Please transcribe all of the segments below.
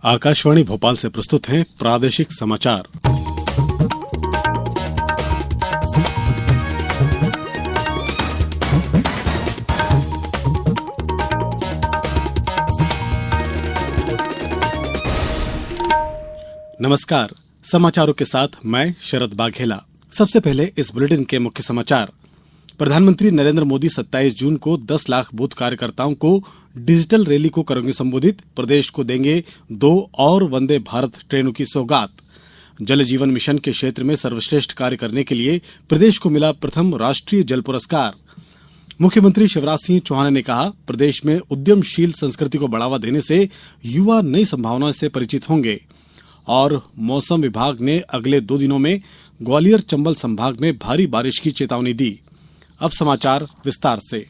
आकाशवाणी भोपाल से प्रस्तुत हैं प्रादेशिक समाचार। नमस्कार, समाचारों के साथ मैं शरद बाघेला। सबसे पहले इस बुलेटिन के मुख्य समाचार। प्रधानमंत्री नरेंद्र मोदी 27 जून को 10 लाख बूथ कार्यकर्ताओं को डिजिटल रैली को करेंगे संबोधित। प्रदेश को देंगे 2 और वंदे भारत ट्रेनों की सौगात। जल जीवन मिशन के क्षेत्र में सर्वश्रेष्ठ कार्य करने के लिए प्रदेश को मिला प्रथम राष्ट्रीय जल पुरस्कार। मुख्यमंत्री शिवराज सिंह चौहान ने कहा, प्रदेश में उद्यमशील संस्कृति को बढ़ावा देने से युवा नई संभावनाओं से परिचित होंगे। और मौसम विभाग ने अगले 2 दिनों में ग्वालियर चंबल संभाग में भारी बारिश की चेतावनी दी। अब समाचार विस्तार से।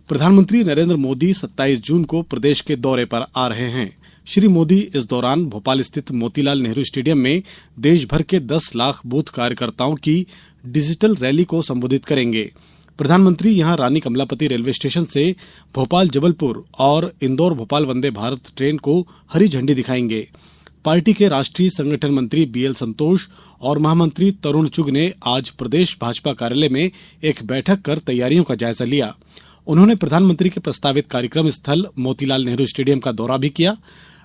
प्रधानमंत्री नरेंद्र मोदी 27 जून को प्रदेश के दौरे पर आ रहे हैं। श्री मोदी इस दौरान भोपाल स्थित मोतीलाल नेहरू स्टेडियम में देश भर के 10 लाख बूथ कार्यकर्ताओं की डिजिटल रैली को संबोधित करेंगे। प्रधानमंत्री यहां रानी कमलापति रेलवे स्टेशन से भोपाल जबलपुर और इंदौर भोपाल वंदे भारत ट्रेन को हरी झंडी दिखाएंगे। पार्टी के राष्ट्रीय संगठन मंत्री बीएल संतोष और महामंत्री तरुण चुग ने आज प्रदेश भाजपा कार्यालय में एक बैठक कर तैयारियों का जायजा लिया। उन्होंने प्रधानमंत्री के प्रस्तावित कार्यक्रम स्थल मोतीलाल नेहरू स्टेडियम का दौरा भी किया।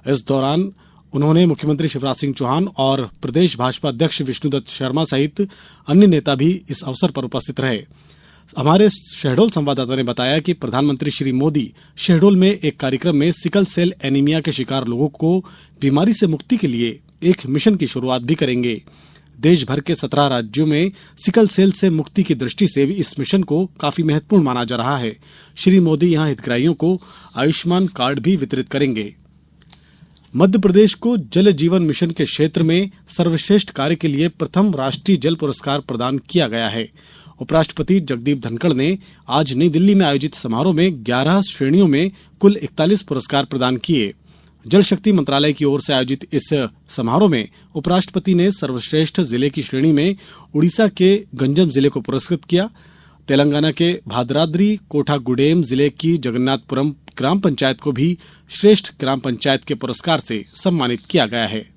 इस दौरान उन्होंने मुख्यमंत्री शिवराज सिंह चौहान और प्रदेश भाजपा अध्यक्ष विष्णुदत्त शर्मा सहित अन्य नेता भी इस अवसर पर उपस्थित रहे। हमारे शहडोल संवाददाता ने बताया कि प्रधानमंत्री श्री मोदी शहडोल में एक कार्यक्रम में सिकल सेल एनीमिया के शिकार लोगों को बीमारी से मुक्ति के लिए एक मिशन की शुरुआत भी करेंगे। देश भर के 17 राज्यों में सिकल सेल से मुक्ति की दृष्टि से भी इस मिशन को काफी महत्वपूर्ण माना जा रहा है। श्री मोदी यहां हितग्राहियों को आयुष्मान कार्ड भी वितरित करेंगे। मध्य प्रदेश को जल जीवन मिशन के क्षेत्र में सर्वश्रेष्ठ कार्य के लिए प्रथम राष्ट्रीय जल पुरस्कार प्रदान किया गया है। उपराष्ट्रपति जगदीप धनखड़ ने आज नई दिल्ली में आयोजित समारोह में 11 श्रेणियों में कुल 41 पुरस्कार प्रदान किए। जल शक्ति मंत्रालय की ओर से आयोजित इस समारोह में उपराष्ट्रपति ने सर्वश्रेष्ठ जिले की श्रेणी में उड़ीसा के गंजम जिले को पुरस्कृत किया। तेलंगाना के भाद्राद्री कोठागुडेम जिले की जगन्नाथपुरम ग्राम पंचायत को भी श्रेष्ठ ग्राम पंचायत के पुरस्कार से सम्मानित किया गया है।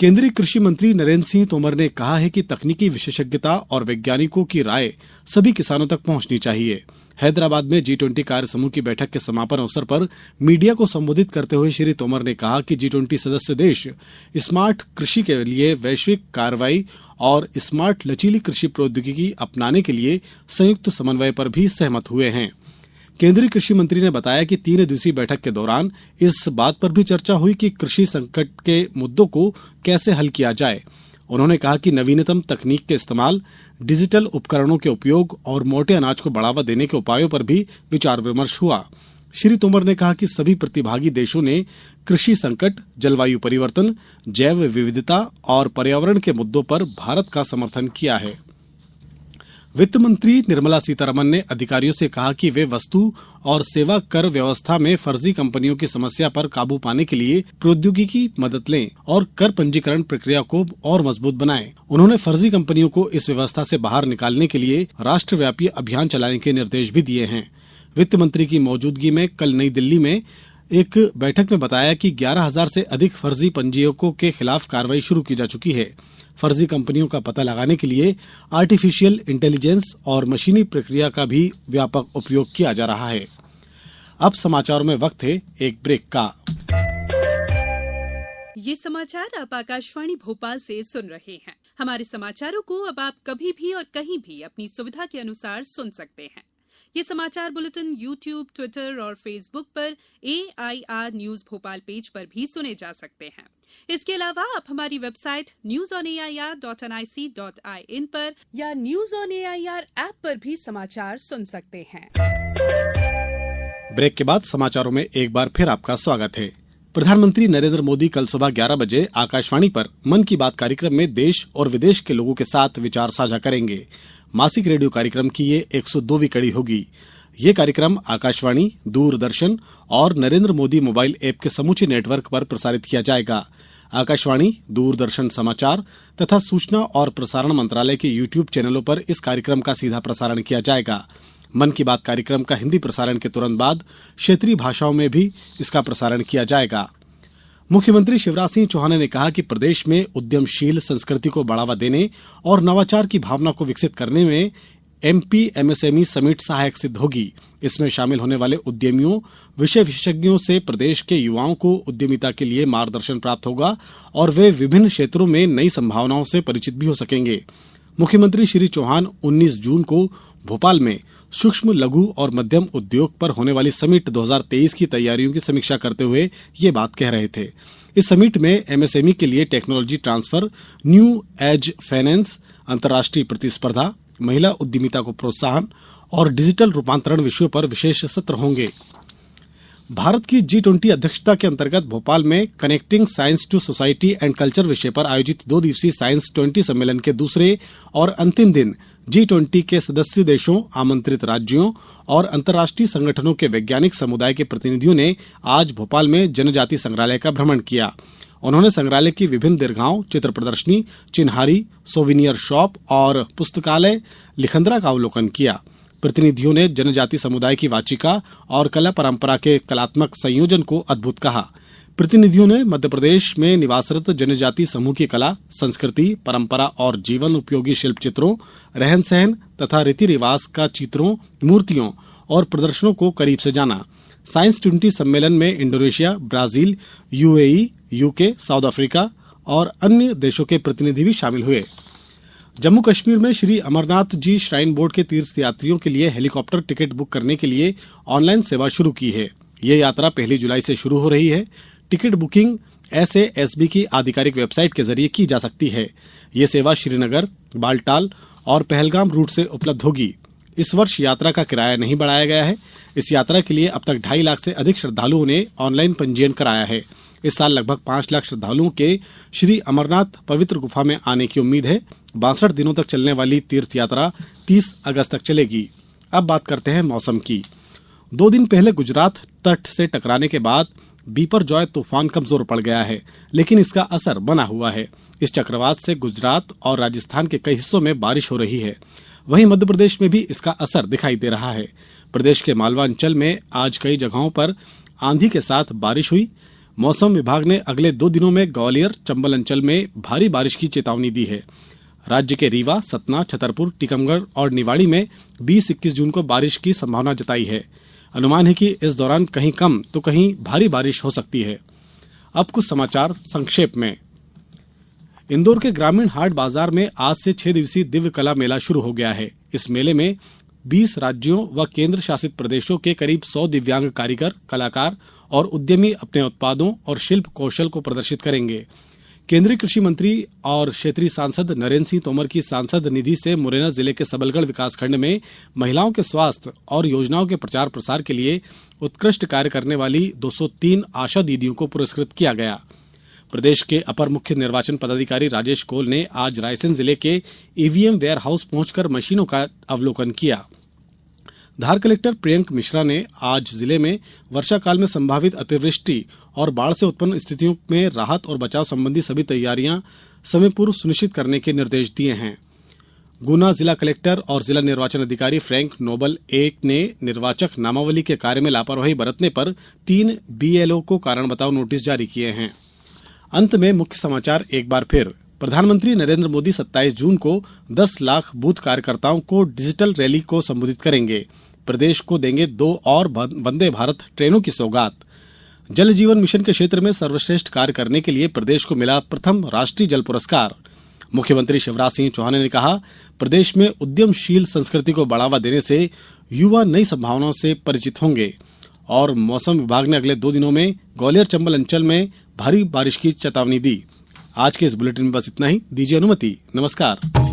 केंद्रीय कृषि मंत्री नरेंद्र सिंह तोमर ने कहा है कि तकनीकी विशेषज्ञता और वैज्ञानिकों की राय सभी किसानों तक पहुंचनी चाहिए। हैदराबाद में G20 कार्य समूह की बैठक के समापन अवसर पर मीडिया को संबोधित करते हुए श्री तोमर ने कहा कि G20 सदस्य देश स्मार्ट कृषि के लिए वैश्विक कार्रवाई और स्मार्ट लचीली कृषि प्रौद्योगिकी अपनाने के लिए संयुक्त समन्वय पर भी सहमत हुए हैं। केंद्रीय कृषि मंत्री ने बताया कि 3 दिवसीय बैठक के दौरान इस बात पर भी चर्चा हुई कि कृषि संकट के मुद्दों को कैसे हल किया जाए। उन्होंने कहा कि नवीनतम तकनीक के इस्तेमाल, डिजिटल उपकरणों के उपयोग और मोटे अनाज को बढ़ावा देने के उपायों पर भी विचार विमर्श हुआ। श्री तोमर ने कहा कि सभी प्रतिभागी देशों ने कृषि संकट, जलवायु परिवर्तन, जैव विविधता और पर्यावरण के मुद्दों पर भारत का समर्थन किया है। वित्त मंत्री निर्मला सीतारमण ने अधिकारियों से कहा कि वे वस्तु और सेवा कर व्यवस्था में फर्जी कंपनियों की समस्या पर काबू पाने के लिए प्रौद्योगिकी मदद लें और कर पंजीकरण प्रक्रिया को और मजबूत बनाएं। उन्होंने फर्जी कंपनियों को इस व्यवस्था से बाहर निकालने के लिए राष्ट्रव्यापी अभियान चलाने के निर्देश भी दिए हैं। वित्त मंत्री की मौजूदगी में कल नई दिल्ली में एक बैठक में बताया कि 11,000 से अधिक फर्जी पंजीयकों के खिलाफ कार्रवाई शुरू की जा चुकी है। फर्जी कंपनियों का पता लगाने के लिए आर्टिफिशियल इंटेलिजेंस और मशीनी प्रक्रिया का भी व्यापक उपयोग किया जा रहा है। अब समाचारों में वक्त है एक ब्रेक का। ये समाचार आप आकाशवाणी भोपाल से सुन रहे हैं। हमारे समाचारों को अब आप कभी भी और कहीं भी अपनी सुविधा के अनुसार सुन सकते हैं। ये समाचार बुलेटिन YouTube, ट्विटर और फेसबुक पर AIR न्यूज भोपाल पेज पर भी सुने जा सकते हैं। इसके अलावा आप हमारी वेबसाइट newsonair.nic.in पर या न्यूज ऑन AIR ऐप पर भी समाचार सुन सकते हैं। ब्रेक के बाद समाचारों में एक बार फिर आपका स्वागत है। प्रधानमंत्री नरेंद्र मोदी कल सुबह 11 बजे आकाशवाणी पर मन की बात कार्यक्रम में देश और विदेश के लोगों के साथ विचार साझा करेंगे। मासिक रेडियो कार्यक्रम की ये 102वीं कड़ी होगी। ये कार्यक्रम आकाशवाणी, दूरदर्शन और नरेंद्र मोदी मोबाइल ऐप के समूचे नेटवर्क पर प्रसारित किया जाएगा। आकाशवाणी, दूरदर्शन समाचार तथा सूचना और प्रसारण मंत्रालय के YouTube चैनलों पर इस कार्यक्रम का सीधा प्रसारण किया जाएगा। मन की बात कार्यक्रम का हिंदी प्रसारण के तुरंत बाद क्षेत्रीय भाषाओं में भी इसका प्रसारण किया जाएगा। मुख्यमंत्री शिवराज सिंह चौहान ने कहा कि प्रदेश में उद्यमशील संस्कृति को बढ़ावा देने और नवाचार की भावना को विकसित करने में एमपी एमएसएमई समिट सहायक सिद्ध होगी। इसमें शामिल होने वाले उद्यमियों, विषय विशेषज्ञों से प्रदेश के युवाओं को उद्यमिता के लिए मार्गदर्शन प्राप्त होगा और वे विभिन्न क्षेत्रों में नई संभावनाओं से परिचित भी हो सकेंगे। मुख्यमंत्री श्री चौहान 19 जून को भोपाल में सूक्ष्म, लघु और मध्यम उद्योग पर होने वाली समिट 2023 की तैयारियों की समीक्षा करते हुए ये बात कह रहे थे। इस समिट में एमएसएमई के लिए technology transfer, new age finance, अंतर्राष्ट्रीय प्रतिस्पर्धा, महिला उद्यमिता को प्रोत्साहन और डिजिटल रूपांतरण विषयों पर विशेष सत्र होंगे। भारत की G20 अध्यक्षता के अंतर्गत भोपाल में connecting science to society and culture विषय पर आयोजित 2 दिवसीय साइंस 20 सम्मेलन के दूसरे और अंतिम दिन G20 के सदस्य देशों, आमंत्रित राज्यों और अंतर्राष्ट्रीय संगठनों के वैज्ञानिक समुदाय के प्रतिनिधियों ने आज भोपाल में जनजाति संग्रहालय का भ्रमण किया। उन्होंने संग्रहालय की विभिन्न दीर्घाओं, चित्र प्रदर्शनी, चिन्हारी, सोविनियर शॉप और पुस्तकालय लिखंदरा का अवलोकन किया। प्रतिनिधियों ने जनजाति समुदाय की वाचिका और कला परंपरा के कलात्मक संयोजन को अद्भुत कहा। प्रतिनिधियों ने मध्य प्रदेश में निवासरत जनजाति समूह की कला, संस्कृति, परंपरा और जीवन उपयोगी शिल्प चित्रों, रहन सहन तथा रीति रिवाज का चित्रों, मूर्तियों और प्रदर्शनों को करीब से जाना। साइंस 20 सम्मेलन में Indonesia, Brazil, UAE, UK, south Africa और अन्य देशों के प्रतिनिधि भी शामिल हुए। जम्मू कश्मीर में श्री अमरनाथ जी श्राइन बोर्ड के तीर्थयात्रियों के लिए हेलीकॉप्टर टिकट बुक करने के लिए ऑनलाइन सेवा शुरू की है। ये यात्रा 1 जुलाई से शुरू हो रही है। टिकट बुकिंग SASB की आधिकारिक वेबसाइट के जरिए की जा सकती है। ये सेवा श्रीनगर, बालटाल और पहलगाम रूट से उपलब्ध होगी। इस वर्ष यात्रा का किराया नहीं बढ़ाया गया है। इस यात्रा के लिए अब तक 2.5 लाख से अधिक श्रद्धालुओं ने ऑनलाइन पंजीयन कराया है। इस साल लगभग 5 लाख श्रद्धालुओं के श्री अमरनाथ पवित्र गुफा में आने की उम्मीद है। 62 दिनों तक चलने वाली तीर्थ यात्रा 30 अगस्त तक चलेगी। अब बात करते हैं मौसम की। 2 दिन पहले गुजरात तट से टकराने के बाद बिपरजॉय तूफान कमजोर पड़ गया है, लेकिन इसका असर बना हुआ है। इस चक्रवात से गुजरात और राजस्थान के कई हिस्सों में बारिश हो रही है। वहीं मध्य प्रदेश में भी इसका असर दिखाई दे रहा है। प्रदेश के मालवा अंचल में आज कई जगहों पर आंधी के साथ बारिश हुई। मौसम विभाग ने अगले 2 दिनों में ग्वालियर, चंबल अंचल में भारी बारिश की चेतावनी दी है। राज्य के रीवा, सतना, छतरपुर, टीकमगढ़ और निवाड़ी में 20-21 जून को बारिश की संभावना जताई है। अनुमान है कि इस दौरान कहीं कम तो कहीं भारी बारिश हो सकती है। अब कुछ समाचार संक्षेप में। इंदौर के ग्रामीण हाट बाजार में आज से 6 दिवसीय दिव्य कला मेला शुरू हो गया है। इस मेले में 20 राज्यों व केंद्र शासित प्रदेशों के करीब 100 दिव्यांग कारीगर, कलाकार और उद्यमी अपने उत्पादों और शिल्प कौशल को प्रदर्शित करेंगे। केंद्रीय कृषि मंत्री और क्षेत्रीय सांसद नरेंद्र सिंह तोमर की सांसद निधि से मुरैना जिले के सबलगढ़ विकासखंड में महिलाओं के स्वास्थ्य और योजनाओं के प्रचार प्रसार के लिए उत्कृष्ट कार्य करने वाली 203 आशा दीदियों को पुरस्कृत किया गया। प्रदेश के अपर मुख्य निर्वाचन पदाधिकारी राजेश कोल ने आज रायसेन जिले के ईवीएम वेयर हाउस पहुंचकर मशीनों का अवलोकन किया। धार कलेक्टर प्रियंक मिश्रा ने आज जिले में वर्षा काल में संभावित अतिवृष्टि और बाढ़ से उत्पन्न स्थितियों में राहत और बचाव संबंधी सभी तैयारियां समय पूर्व सुनिश्चित करने के निर्देश दिए हैं। गुना जिला कलेक्टर और जिला निर्वाचन अधिकारी फ्रैंक नोबल एक ने निर्वाचक नामावली के कार्य में लापरवाही बरतने पर 3 BLO को कारण बताओ नोटिस जारी किए हैं। अंत में मुख्य समाचार एक बार फिर। प्रधानमंत्री नरेंद्र मोदी 27 जून को 10 लाख बूथ कार्यकर्ताओं को डिजिटल रैली को संबोधित करेंगे। प्रदेश को देंगे 2 और वंदे भारत ट्रेनों की सौगात। जल जीवन मिशन के क्षेत्र में सर्वश्रेष्ठ कार्य करने के लिए प्रदेश को मिला प्रथम राष्ट्रीय जल पुरस्कार। मुख्यमंत्री शिवराज सिंह चौहान ने कहा, प्रदेश में उद्यमशील संस्कृति को बढ़ावा देने से युवा नई संभावनाओं से परिचित होंगे। और मौसम विभाग ने अगले 2 दिनों में ग्वालियर, चंबल अंचल में भारी बारिश की चेतावनी दी। आज के इस बुलेटिन में बस इतना ही। दीजिए अनुमति। नमस्कार।